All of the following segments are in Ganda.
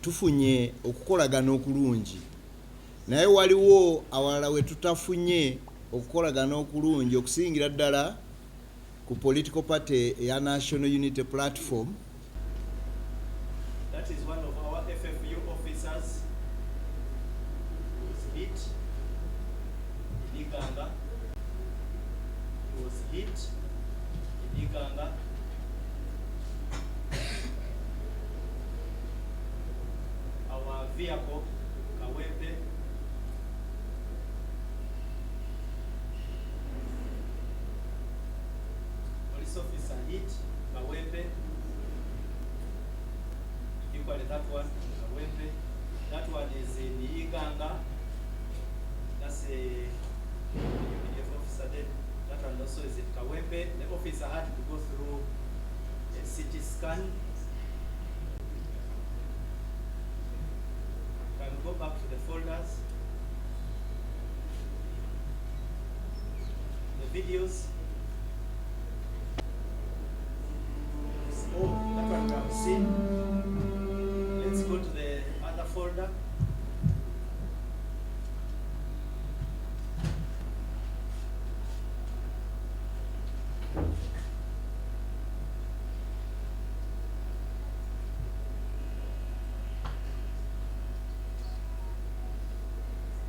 tufunye okukolagana okulungi, naye waliwo awalala we tutafunye okukolagana okulungi okusingira ddala ku political party ya National Unity Platform. That is one of our FFU officers who was hit in Iganga. He was hit in Iganga. Our vehicle, Kawempe, police officer hit Kawempe. Equally that one, Kawempe. That one is in Iganga. That's a UPDF officer then. That one also is in Kawempe. The officer had to go through a CT scan. Can go back to the folders. The videos. Oh, that one we have seen. Let's go to the other folder.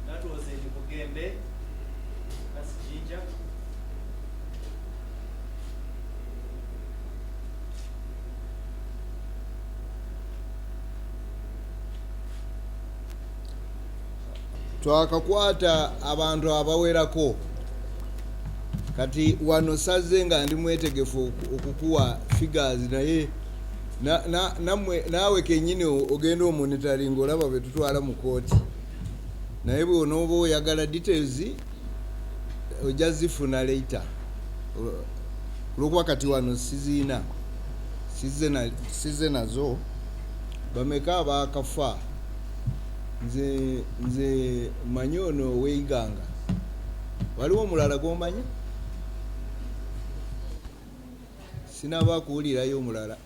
That was in Bugembe. That's Jinja. Twakakwata abantu abawerako kati wano saze nga ndi mwetegefu okukuwa figures naye naawe kenyini ogenda omonitoring olaba betutwala mu kooti naye bw'onooba oyagala details ojja zifuna later olwokuba kati wano size nazo bameka abaakafa nze manyi ono weiganga waliwo omulala gwomanyi sinaba kuwulirayo omulala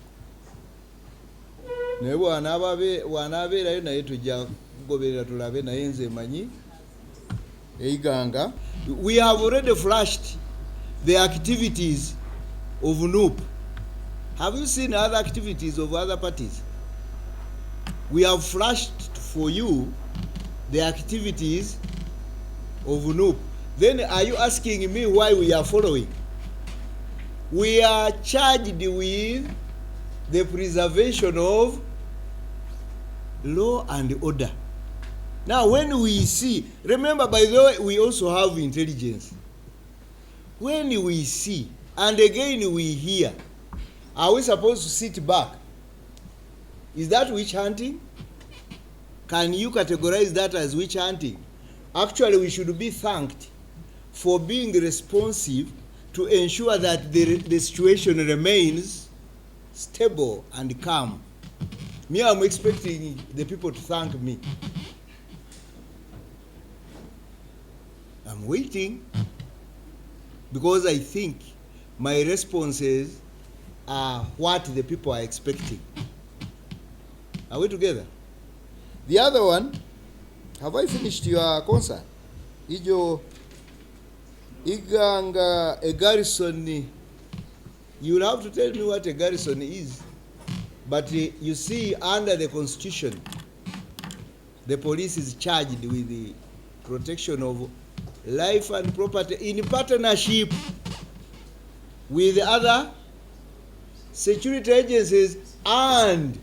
naye bwanaabeerayo naye tujja kugoberera tulabe naye nze manyi eiganga. We have already flashed the activities of NUP. Have you seen other activities of other parties? We have flashed for you the activities of NUP. Then are you asking me why we are following? We are charged with the preservation of law and order. Now when we see, remember by the way, we also have intelligence. When we see, and again we hear, are we supposed to sit back? Is that witch hunting? Can you categorize that as witch hunting? Actually, we should be thanked for being responsive to ensure that the situation remains stable and calm. Me, I'm expecting the people to thank me. I'm waiting because I think my responses are what the people are expecting. Are we together? The other one, have I finished your concern? Ijo Iganga, a garrison, you'll have to tell me what a garrison is. But you see, under the Constitution, the police is charged with the protection of life and property in partnership with other security agencies and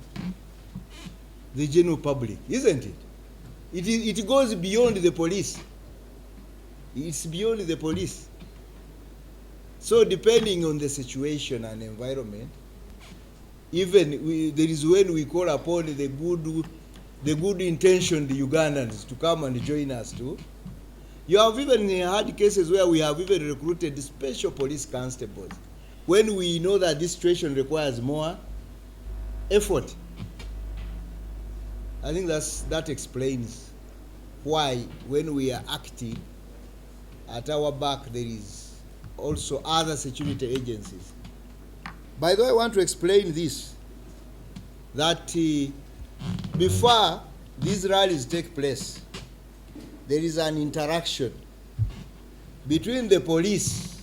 the general public, isn't it? It goes beyond the police. It's beyond the police. So depending on the situation and environment, even there is when we call upon the good intentioned Ugandans to come and join us too. You have even had cases where we have even recruited special police constables when we know that this situation requires more effort. I think that explains why when we are acting, at our back there is also other security agencies. By the way, I want to explain this, that before these rallies take place, there is an interaction between the police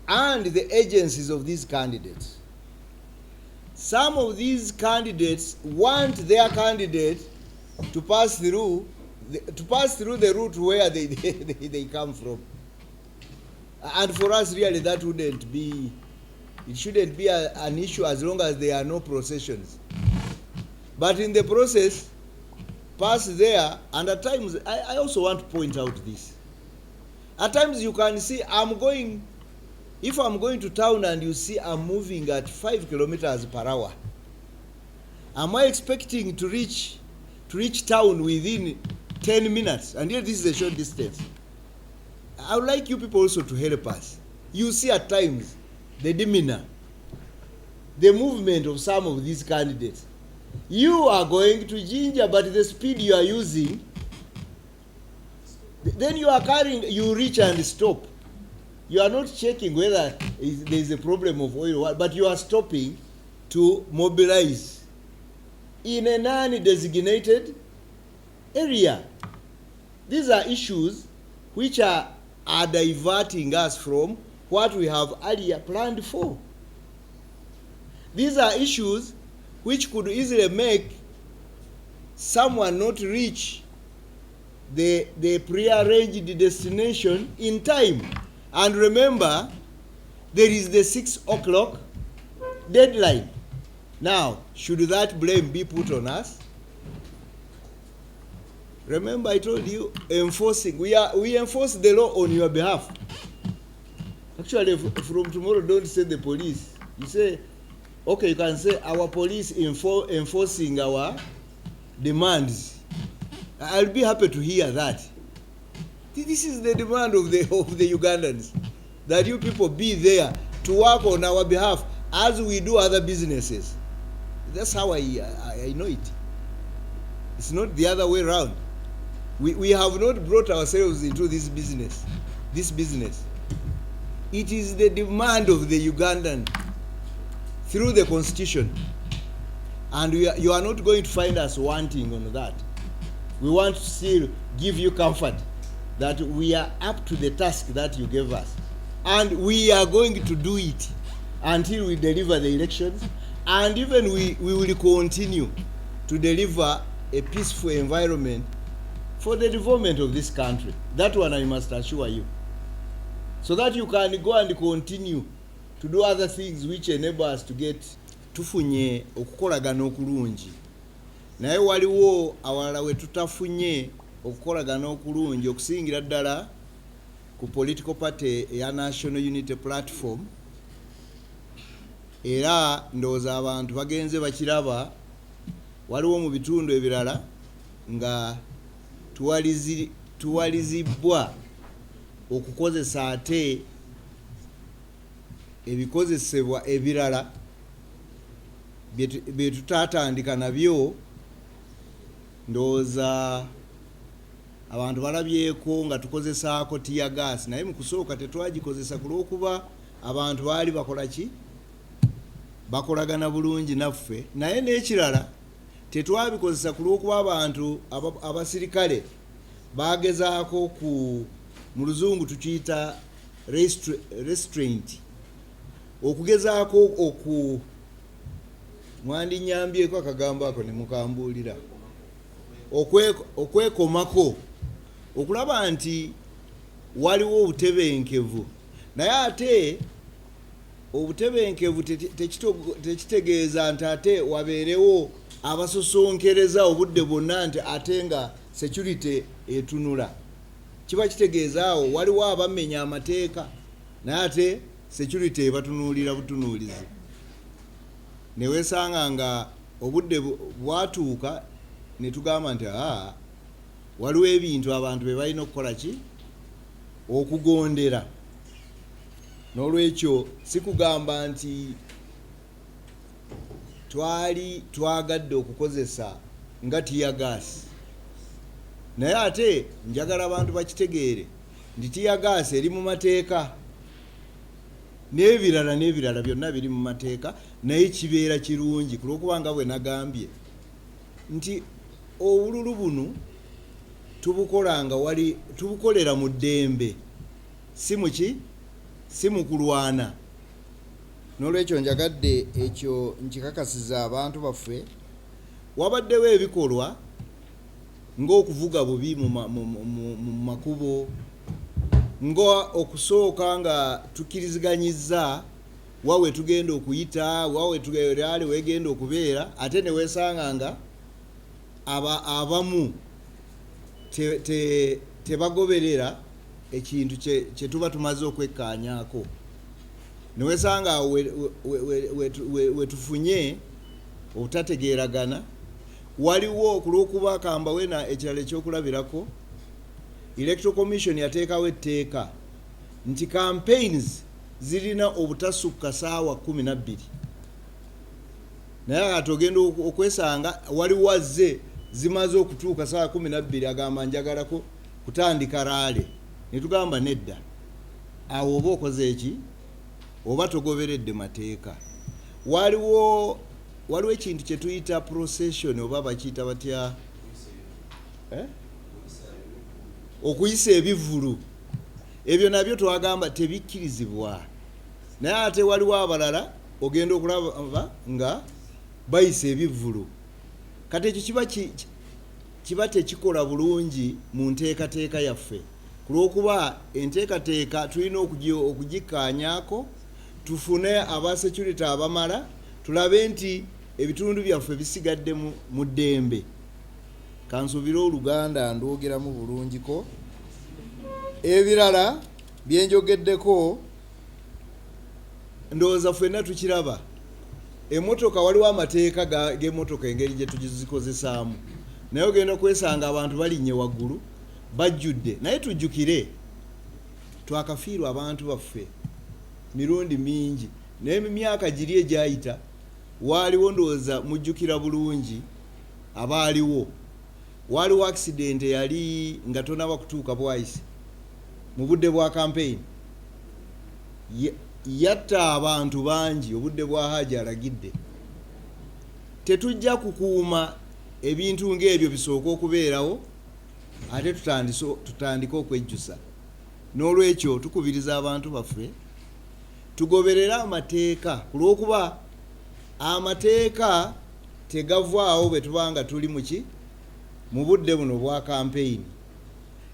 and the agencies of these candidates. Some of these candidates want their candidate to pass through the route where they come from. And for us, really, that wouldn't be, it shouldn't be an issue as long as there are no processions. But in the process, pass there, and at times, I also want to point out this. At times you can see, if I'm going to town and you see I'm moving at 5 kilometers per hour, am I expecting to reach town within 10 minutes? And yet this is a short distance. I would like you people also to help us. You see at times the demeanor, the movement of some of these candidates. You are going to Jinja, but the speed you are using, then you are carrying, you reach and stop. You are not checking whether there is a problem of oil, but you are stopping to mobilize in a non-designated area. These are issues which are diverting us from what we have earlier planned for. These are issues which could easily make someone not reach the prearranged destination in time. And remember, there is the 6 o'clock deadline. Now, should that blame be put on us? Remember, I told you, enforcing. We enforce the law on your behalf. Actually, from tomorrow, don't say the police. You say, okay, you can say our police enforcing our demands. I'll be happy to hear that. This is the demand of the Ugandans, that you people be there to work on our behalf as we do other businesses. That's how I know it. It's not the other way around. We have not brought ourselves into this business. It is the demand of the Ugandan through the constitution. And you are not going to find us wanting on that. We want to still give you comfort that we are up to the task that you gave us. And we are going to do it until we deliver the elections. And even we will continue to deliver a peaceful environment for the development of this country. That one I must assure you. So that you can go and continue to do other things which enable us to get tufunye okukolagana okulungi. Naye waliwo awalala we tutafunye okukolagana okulungi okusingira ddala ku political party ya National Unity Platform. Era ndowooza abantu bagenze bakiraba, waliwo mu bitundu ebirala nga tuwalizibwa okukozesa ate ebikozesebwa ebirala bye tutatandika nabyo. Ndowooza abantu balabyeko nga tukozesaako tear gas, naye mu kusooka tetwagikozesa kulw'okuba abantu baali bakola ki? Bakolagana bulungi naffe. Naye n'ekirala tetwabikozesa kulw'okuba abantu abasirikale bagezaako mu luzungu tukiyita restraint, okugezaako mwandinyambyeko akagambo ako ne mukambuulira, okwekomako, okulaba nti waliwo obutebenkevu. Naye ate obutebenkevu tekitegeeza nti ate wabeerewo abasosonkereza obudde bwonna nti ate nga security etunula. Kiba kitegeezaawo waliwo abamenya amateeka naye ate security ebatunuulira butunuulizi. Ne weesanga nga obudde bwatuuka ne tugamba nti waliwo ebintu abantu be balina okukola ki? Okugondera. N'olwekyo si kugamba nti twali twagadde okukozesa nga tear gas. Naye ate njagala abantu bakitegeere nti tear gas eri mu mateeka, n'ebirala byonna biri mu mateeka, naye kibeera kirungi kulw'okuba nga bwe nagambye nti obululu buno tubukolanga wali tubukolera mu ddembe si mu kulwana. N'olwekyo njagadde ekyo nkikakasiza abantu baffe. Wabaddewo ebikolwa ng'okuvuga bubi mu makubo, okusooka nga tukkiriziganyizza wawe tugenda okuyita, wawe tugeerali wegenda okubeera, ate ne weesanga nga abamu tebagoberera ekintu kye tuba tumaze okwekkaanyaako. Ne weesanga we tufunye obutategeeragana. Waliwo kulw'okuba kambawe na ekirala ekyokulabirako, Electoral Commission yateekawo etteeka nti campaigns zirina obutasukka ssaawa 12. Naye ate ogenda okwesanga waliwo azze zimaze okutuuka ssaawa 12 agamba njagalako kutandika raale. Ne tugamba nedda. Awo oba okoze eki oba togoberedde mateeka. Waliwo ekintu kye tuyita procession oba bakiyita batya, okuyisa ebivulu. Ebyo nabyo twagamba tebikkirizibwa. Naye ate waliwo abalala ogenda okulaba nga bayisa ebivulu. Kati ekyo kiba tekikola bulungi mu nteekateeka yaffe, kulw'okuba enteekateeka tulina okugikkaanyaako, tufune aba security abamala, tulabe nti ebitundu byaffe bisigadde mu ddembe. Kansuubire Oluganda ndwogeramu bulungiko. Ebirala byenjogeddeko ndowooza ffenna tukiraba. Emmotoka waliwo amateeka g'emmotoka engeri gye tuzikozesaamu, naye ogenda kwesanga abantu balinnye waggulu bajjudde. Naye tujjukire twakafiirwa abantu baffe mirundi mingi, naye mu myaka giri egyayita waaliwo ndowooza mujjukira bulungi abaaliwo. Waaliwo accident yali nga tonaba kutuuka bwayise mu budde bwa campaign, yatta abantu bangi obudde bwa Hajji alagidde. Tetujja kukuuma ebintu ng'ebyo bisooka okubeerawo ate tutandike okwejjusa. N'olwekyo tukubiriza abantu baffe tugoberere amateeka, kulw'okuba amateeka tegavaawo bwe tubanga tuli mu budde buno bwa campaign.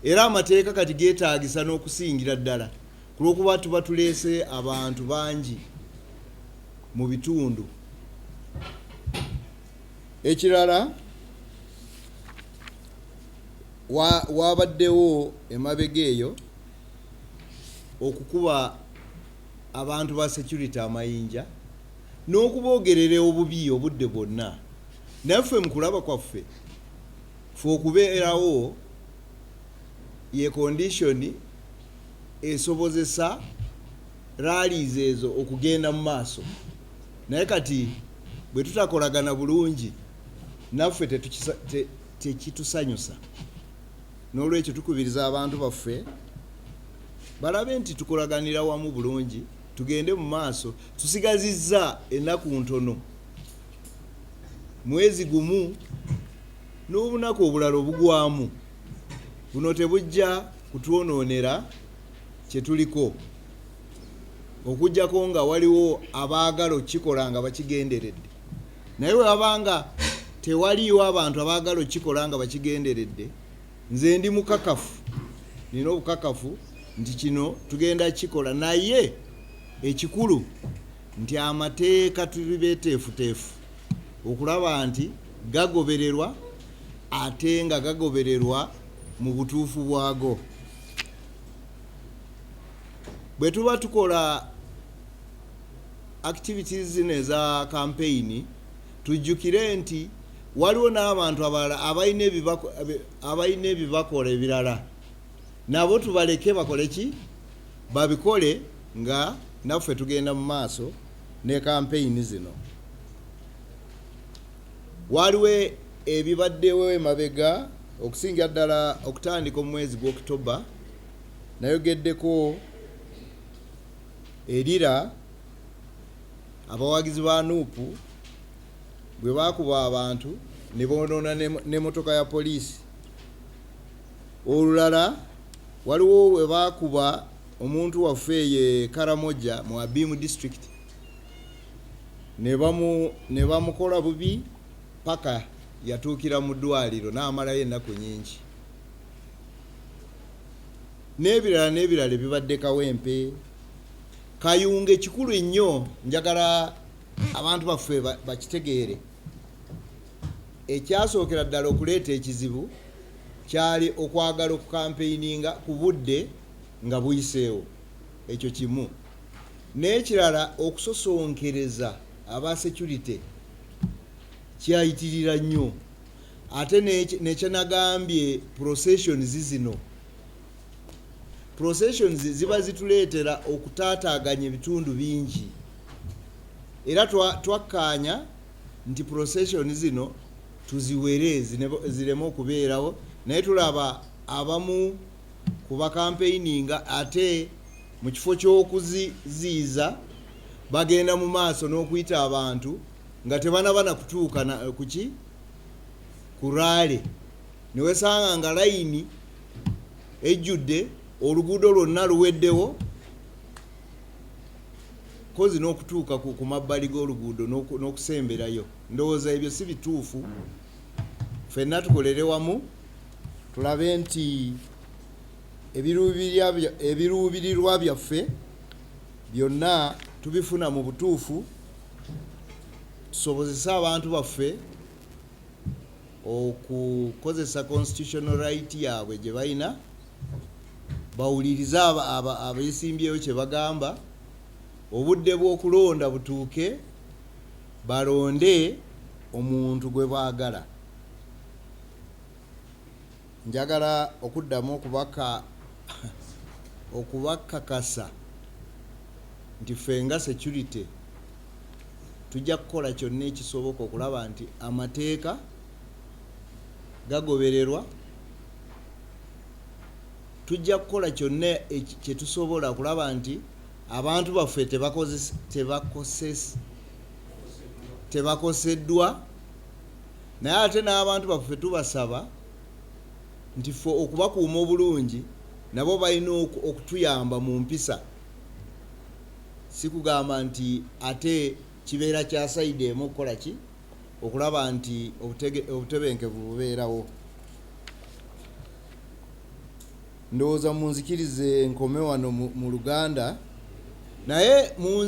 Era amateeka kati geetaagisa n'okusingira ddala, kulw'okuba tuba tuleese abantu bangi mu bitundu. Ekirala, wabaddewo emabega eyo okukuba abantu ba security amayinja n'okuboogerera obubi obudde bwonna. Naffe mu kulaba kwaffe ffe okubeerawo ye condition esobozesa rallies ezo okugenda mu maaso. Naye kati bwe tutakolagana bulungi naffe tekitusanyusa. N'olwekyo tukubiriza abantu baffe balabe nti tukolaganira wamu bulungi, tugende mu maaso. Tusigazizza ennaku ntono, mwezi gumu n'obunaku obulala obugwamu. Buno tebujja kutwonoonera kye tuliko, okuggyako nga waliwo abaagala okukikola nga bakigenderedde. Naye bwe wabanga tewaliiwo abantu abaagala okukikola nga bakigenderedde, nze ndi mukakafu, nina obukakafu nti kino tugenda kikola. Naye ekikulu nti amateeka tuli beeteefuteefu okulaba nti gagobererwa, ate nga gagobererwa mu butuufu bwago. Bwe tuba tukola activities zino eza campaign, tujjukire nti waliwo n'abantu abalala abalina ebibakola ebirala, nabo tubaleke bakole ki, babikole nga naffe tugenda mu maaso ne campaign zino. Waliwo ebibaddewo emabega okusinga ddala okutandika mu mwezi gwa October. Nayogeddeko erira abawagizi ba NUP bwe bakuba abantu ne bonoona n'emmotoka ya poliisi. Olulala waliwo we baakuba omuntu waffe ye Karamoja mu Abimu district ne bamukola bubi paka yatuukira mu ddwaliro n'amalayo ennaku nnyingi. N'ebirala ebibadde Kawempe, Kayunga. Ekikulu ennyo njagala abantu baffe bakitegeere, ekyasookera ddala okuleeta ekizibu kyali okwagala okukampeininga ku budde nga buyiseewo. Ekyo kimu. N'ekirala okusosonkereza aba security kyayitirira nnyo. Ate nekyenagambye processions zino, processions ziba zituleetera okutaataaganya ebitundu bingi, era twakkaanya nti procession zino tuziwere zireme okubeerawo, naye tulaba abamu ku bakampeininga ate mu kifo ky'okuziiza bagenda mu maaso n'okuyita abantu nga tebanabana kutuuka ku raale, ne wesanga nga layini ejjudde, oluguudo lwonna luweddewo, kozi n'okutuuka ku mabbali g'oluguudo n'okusemberayo. Ndowooza ebyo si bituufu. Ffenna tukolere wamu tulabe nti ebiruubirirwa byaffe byonna tubifuna mu butuufu, tusobozese abantu baffe okukozesa constitutional right yaabwe gye balina, bawulirize abeesimbyeyo kye bagamba, obudde bw'okulonda butuuke, balonde omuntu gwe baagala. Njagala okuddamu okubakakasa nti ffe nga security tujja kukola kyonna ekisoboka okulaba nti amateeka gagobererwa. Tujja kukola kyonna kye tusobola okulaba nti abantu baffe tebakoseddwa, naye ate n'abantu baffe tubasaba nti ffe okubakuuma obulungi nabo balina okutuyamba mu mpisa. Si kugamba nti ate kibeera kya sayidi emu okukola ki, okulaba nti obutebenkevu bubeerawo. Ndowooza munzikirize nkome wano mu Luganda, naye